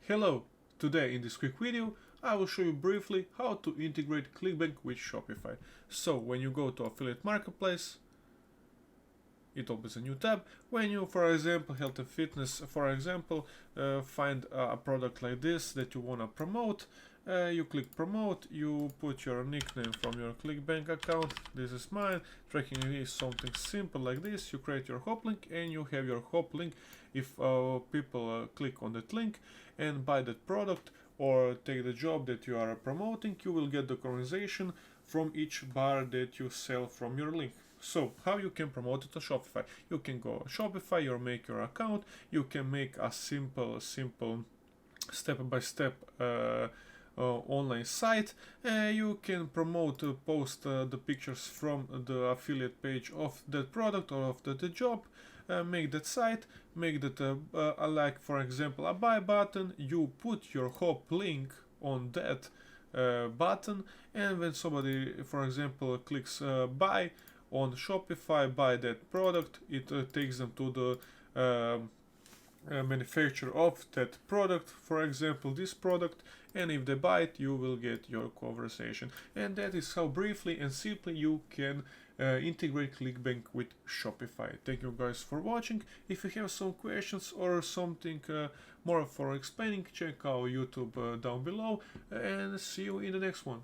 Hello! Today in this quick video I will show you briefly how to integrate Clickbank with Shopify. So when you go to affiliate marketplace, it opens a new tab. When you, for example, health and fitness, for example, find a product like this that you want to promote, you click promote, you put your nickname from your Clickbank account. This is mine. Tracking is something simple like this. You create your hop link and you have your hop link. If people click on that link and buy that product or take the job that you are promoting, you will get the compensation from each bar that you sell from your link. So how you can promote it to Shopify? You can go Shopify or make your account. You can make a simple step-by-step online site. You can promote, post the pictures from the affiliate page of that product or of the job. Make that site, make that like for example a buy button. You put your hop link on that button, and when somebody, for example, clicks buy on Shopify, buy that product, it takes them to the manufacturer of that product, for example this product, and if they buy it you will get your conversation. And that is how briefly and simply you can integrate Clickbank with Shopify. Thank you guys for watching. If you have some questions or something more for explaining, check our YouTube down below, and see you in the next one.